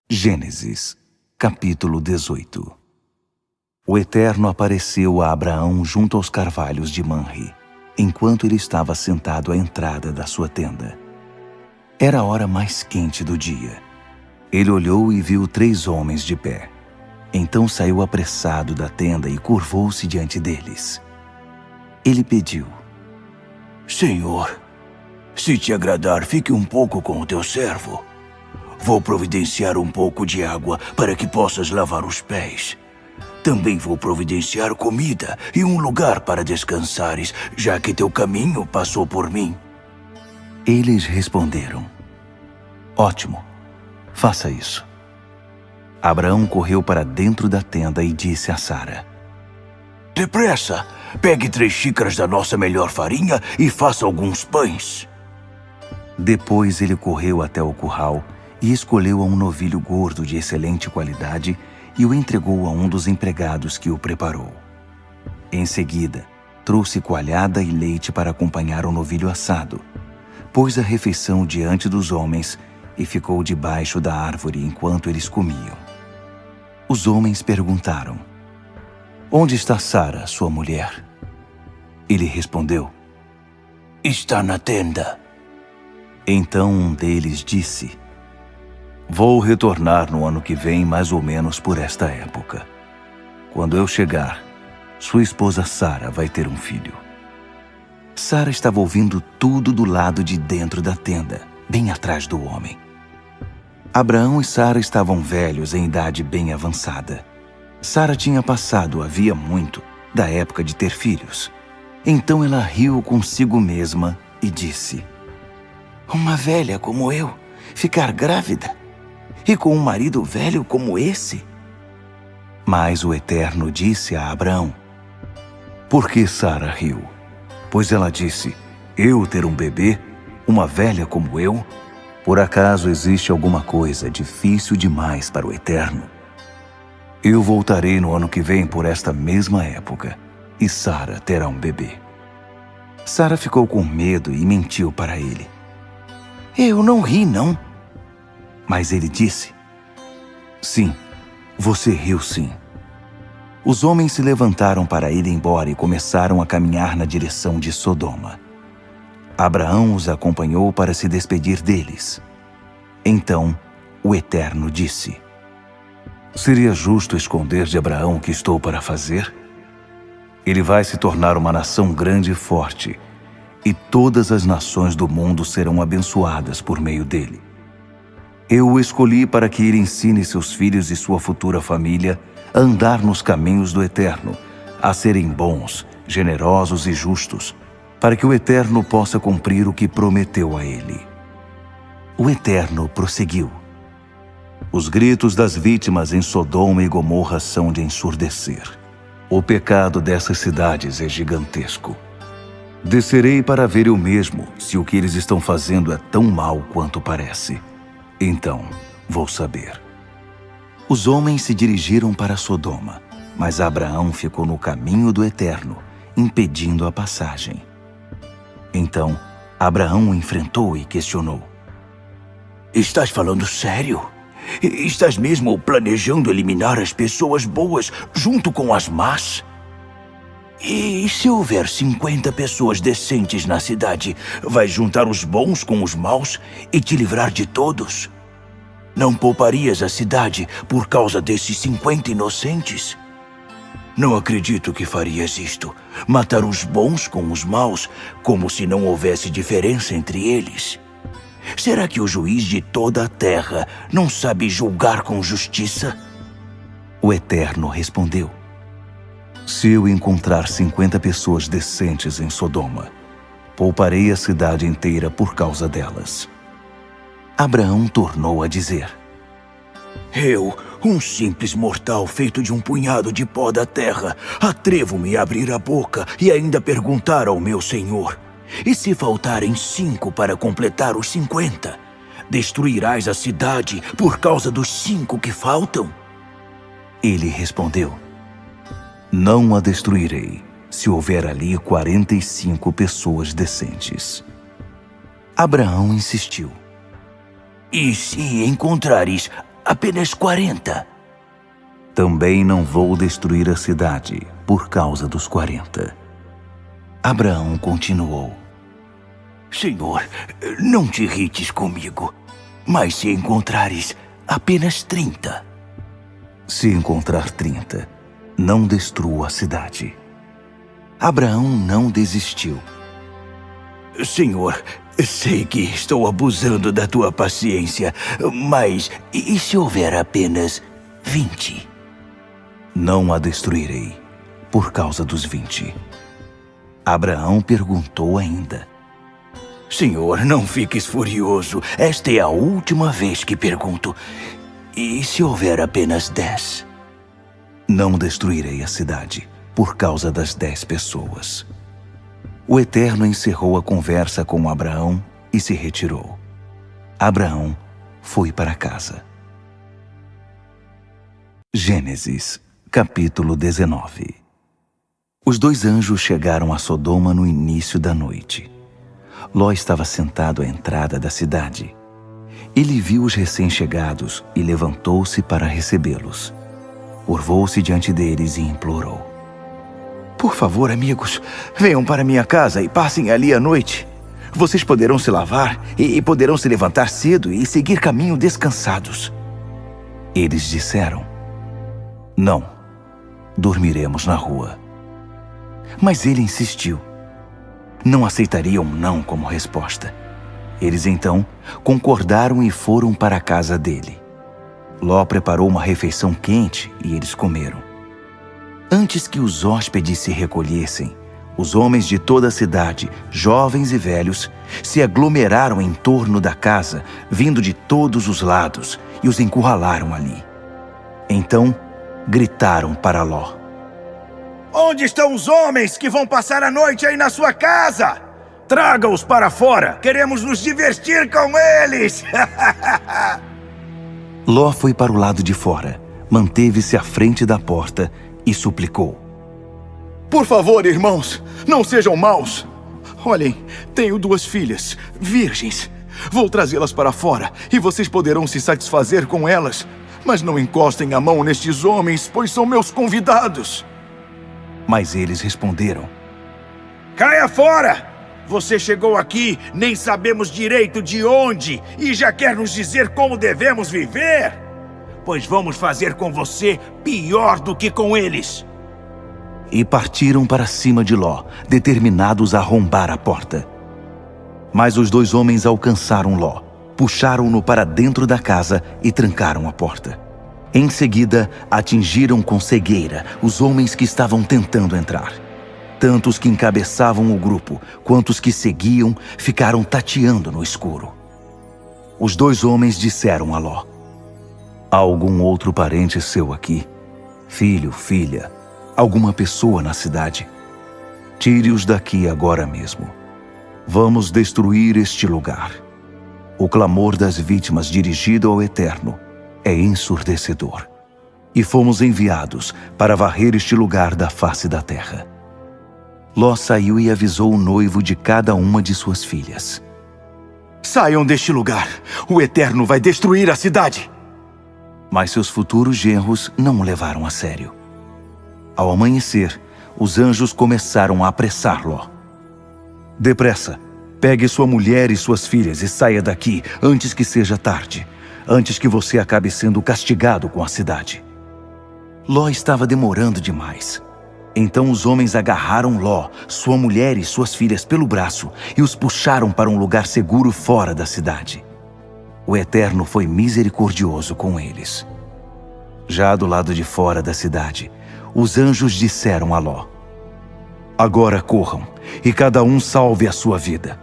Gênesis, capítulo 18. O Eterno apareceu a Abraão junto aos carvalhos de Manre, enquanto ele estava sentado à entrada da sua tenda. Era a hora mais quente do dia. Ele olhou e viu 3 homens de pé. Então saiu apressado da tenda e curvou-se diante deles. Ele pediu: Senhor, se te agradar, fique um pouco com o teu servo. Vou providenciar um pouco de água para que possas lavar os pés. Também vou providenciar comida e um lugar para descansares, já que teu caminho passou por mim. Eles responderam: Ótimo, faça isso. Abraão correu para dentro da tenda e disse a Sara: Depressa, pegue 3 xícaras da nossa melhor farinha e faça alguns pães. Depois ele correu até o curral e escolheu um novilho gordo de excelente qualidade e o entregou a um dos empregados que o preparou. Em seguida, trouxe coalhada e leite para acompanhar o novilho assado. Pôs a refeição diante dos homens e ficou debaixo da árvore enquanto eles comiam. Os homens perguntaram: Onde está Sara, sua mulher? Ele respondeu: Está na tenda. Então um deles disse: Vou retornar no ano que vem, mais ou menos por esta época. Quando eu chegar, sua esposa Sara vai ter um filho. Sara estava ouvindo tudo do lado de dentro da tenda, bem atrás do homem. Abraão e Sara estavam velhos em idade bem avançada. Sara tinha passado havia muito da época de ter filhos. Então ela riu consigo mesma e disse: Uma velha como eu ficar grávida? E com um marido velho como esse? Mas o Eterno disse a Abraão: Por que Sara riu? Pois ela disse: Eu ter um bebê, uma velha como eu? Por acaso existe alguma coisa difícil demais para o Eterno? Eu voltarei no ano que vem por esta mesma época, e Sara terá um bebê. Sara ficou com medo e mentiu para ele: Eu não ri, não. Mas ele disse: Sim, você riu sim. Os homens se levantaram para ir embora e começaram a caminhar na direção de Sodoma. Abraão os acompanhou para se despedir deles. Então o Eterno disse: Seria justo esconder de Abraão o que estou para fazer? Ele vai se tornar uma nação grande e forte, e todas as nações do mundo serão abençoadas por meio dele. Eu o escolhi para que ele ensine seus filhos e sua futura família a andar nos caminhos do Eterno, a serem bons, generosos e justos, para que o Eterno possa cumprir o que prometeu a ele. O Eterno prosseguiu: Os gritos das vítimas em Sodoma e Gomorra são de ensurdecer. O pecado dessas cidades é gigantesco. Descerei para ver eu mesmo se o que eles estão fazendo é tão mau quanto parece. Então vou saber. Os homens se dirigiram para Sodoma, mas Abraão ficou no caminho do Eterno, impedindo a passagem. Então Abraão o enfrentou e questionou: Estás falando sério? Estás mesmo planejando eliminar as pessoas boas junto com as más? E se houver 50 pessoas decentes na cidade, vais juntar os bons com os maus e te livrar de todos? Não pouparias a cidade por causa desses 50 inocentes? Não acredito que farias isto, matar os bons com os maus, como se não houvesse diferença entre eles. Será que o juiz de toda a terra não sabe julgar com justiça? O Eterno respondeu: Se eu encontrar 50 pessoas decentes em Sodoma, pouparei a cidade inteira por causa delas. Abraão tornou a dizer: Eu, um simples mortal feito de um punhado de pó da terra, atrevo-me a abrir a boca e ainda perguntar ao meu Senhor: E se faltarem 5 para completar os 50? Destruirás a cidade por causa dos 5 que faltam? Ele respondeu: Não a destruirei, se houver ali 45 pessoas decentes. Abraão insistiu: E se encontrares apenas 40. Também não vou destruir a cidade por causa dos 40. Abraão continuou: Senhor, não te irrites comigo, mas se encontrares apenas 30. Se encontrar 30, não destrua a cidade. Abraão não desistiu. Senhor, sei que estou abusando da tua paciência, mas e se houver apenas 20? Não a destruirei por causa dos 20. Abraão perguntou ainda: Senhor, não fiques furioso. Esta é a última vez que pergunto. E se houver apenas 10? Não destruirei a cidade por causa das 10 pessoas. O Eterno encerrou a conversa com Abraão e se retirou. Abraão foi para casa. Gênesis, capítulo 19. Os 2 anjos chegaram a Sodoma no início da noite. Ló estava sentado à entrada da cidade. Ele viu os recém-chegados e levantou-se para recebê-los. Curvou-se diante deles e implorou: Por favor, amigos, venham para minha casa e passem ali a noite. Vocês poderão se lavar e poderão se levantar cedo e seguir caminho descansados. Eles disseram: Não, dormiremos na rua. Mas ele insistiu. Não aceitariam não como resposta. Eles então concordaram e foram para a casa dele. Ló preparou uma refeição quente e eles comeram. Antes que os hóspedes se recolhessem, os homens de toda a cidade, jovens e velhos, se aglomeraram em torno da casa, vindo de todos os lados, e os encurralaram ali. Então gritaram para Ló: Onde estão os homens que vão passar a noite aí na sua casa? Traga-os para fora. Queremos nos divertir com eles. Ló foi para o lado de fora, manteve-se à frente da porta e suplicou: Por favor, irmãos, não sejam maus. Olhem, tenho 2 filhas, virgens. Vou trazê-las para fora e vocês poderão se satisfazer com elas. Mas não encostem a mão nestes homens, pois são meus convidados. Mas eles responderam: Caia fora! Você chegou aqui, nem sabemos direito de onde, e já quer nos dizer como devemos viver? Pois vamos fazer com você pior do que com eles. E partiram para cima de Ló, determinados a arrombar a porta. Mas os 2 homens alcançaram Ló, puxaram-no para dentro da casa e trancaram a porta. Em seguida, atingiram com cegueira os homens que estavam tentando entrar. Tanto os que encabeçavam o grupo, quanto os que seguiam, ficaram tateando no escuro. Os 2 homens disseram a Ló: Há algum outro parente seu aqui? Filho, filha, alguma pessoa na cidade? Tire-os daqui agora mesmo. Vamos destruir este lugar. O clamor das vítimas dirigido ao Eterno é ensurdecedor. E fomos enviados para varrer este lugar da face da terra. Ló saiu e avisou o noivo de cada uma de suas filhas: Saiam deste lugar. O Eterno vai destruir a cidade. Mas seus futuros genros não o levaram a sério. Ao amanhecer, os anjos começaram a apressar Ló. Depressa, pegue sua mulher e suas filhas e saia daqui antes que seja tarde, antes que você acabe sendo castigado com a cidade. Ló estava demorando demais. Então os homens agarraram Ló, sua mulher e suas filhas pelo braço e os puxaram para um lugar seguro fora da cidade. O Eterno foi misericordioso com eles. Já do lado de fora da cidade, os anjos disseram a Ló: Agora corram, e cada um salve a sua vida.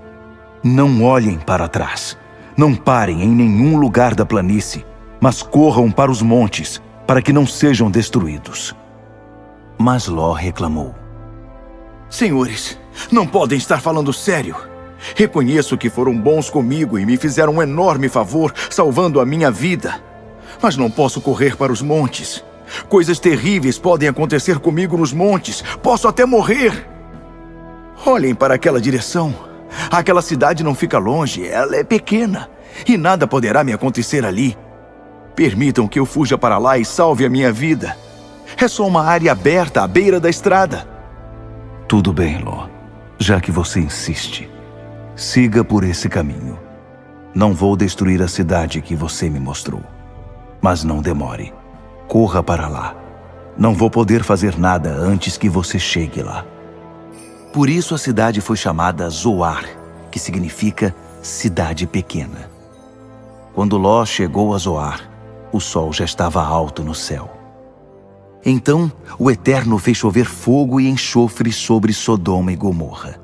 Não olhem para trás. Não parem em nenhum lugar da planície, mas corram para os montes, para que não sejam destruídos. Mas Ló reclamou: Senhores, não podem estar falando sério. Reconheço que foram bons comigo e me fizeram um enorme favor, salvando a minha vida. Mas não posso correr para os montes. Coisas terríveis podem acontecer comigo nos montes. Posso até morrer. Olhem para aquela direção. Aquela cidade não fica longe, ela é pequena. E nada poderá me acontecer ali. Permitam que eu fuja para lá e salve a minha vida. É só uma área aberta à beira da estrada. Tudo bem, Ló. Já que você insiste, siga por esse caminho. Não vou destruir a cidade que você me mostrou. Mas não demore. Corra para lá. Não vou poder fazer nada antes que você chegue lá. Por isso a cidade foi chamada Zoar, que significa cidade pequena. Quando Ló chegou a Zoar, o sol já estava alto no céu. Então o Eterno fez chover fogo e enxofre sobre Sodoma e Gomorra.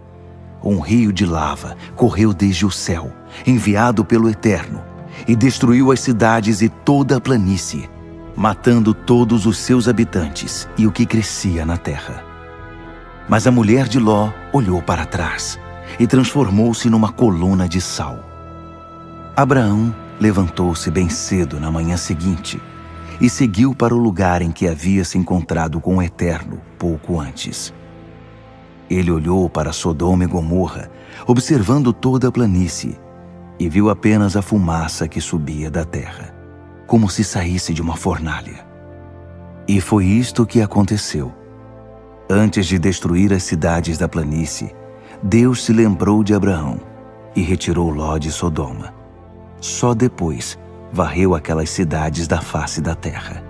Um rio de lava correu desde o céu, enviado pelo Eterno, e destruiu as cidades e toda a planície, matando todos os seus habitantes e o que crescia na terra. Mas a mulher de Ló olhou para trás e transformou-se numa coluna de sal. Abraão levantou-se bem cedo na manhã seguinte e seguiu para o lugar em que havia se encontrado com o Eterno pouco antes. Ele olhou para Sodoma e Gomorra, observando toda a planície, e viu apenas a fumaça que subia da terra, como se saísse de uma fornalha. E foi isto que aconteceu. Antes de destruir as cidades da planície, Deus se lembrou de Abraão e retirou Ló de Sodoma. Só depois varreu aquelas cidades da face da terra.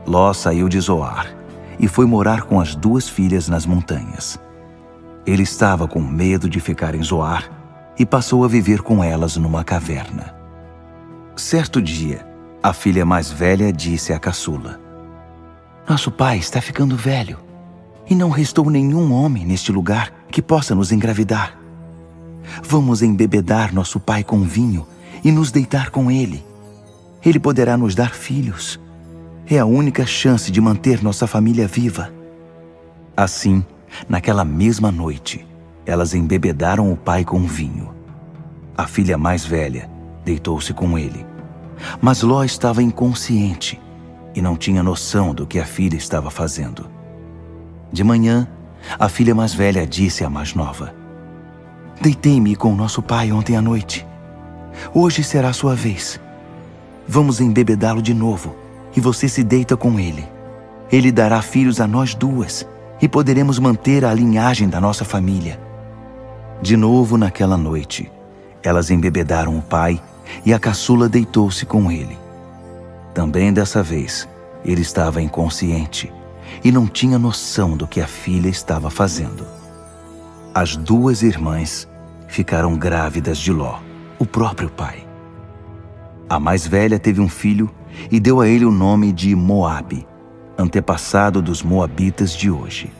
Ló saiu de Zoar e foi morar com as 2 filhas nas montanhas. Ele estava com medo de ficar em Zoar e passou a viver com elas numa caverna. Certo dia, a filha mais velha disse à caçula: "Nosso pai está ficando velho e não restou nenhum homem neste lugar que possa nos engravidar. Vamos embebedar nosso pai com vinho e nos deitar com ele. Ele poderá nos dar filhos. É a única chance de manter nossa família viva." Assim, naquela mesma noite, elas embebedaram o pai com vinho. A filha mais velha deitou-se com ele. Mas Ló estava inconsciente e não tinha noção do que a filha estava fazendo. De manhã, a filha mais velha disse à mais nova: "Deitei-me com nosso pai ontem à noite. Hoje será a sua vez. Vamos embebedá-lo de novo e você se deita com ele. Ele dará filhos a nós 2 e poderemos manter a linhagem da nossa família." De novo naquela noite, elas embebedaram o pai e a caçula deitou-se com ele. Também dessa vez, ele estava inconsciente e não tinha noção do que a filha estava fazendo. As 2 irmãs ficaram grávidas de Ló, o próprio pai. A mais velha teve um filho e deu a ele o nome de Moabe, antepassado dos moabitas de hoje.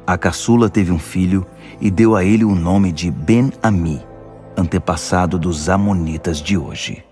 A caçula teve um filho e deu a ele o nome de Ben-Ami, antepassado dos amonitas de hoje.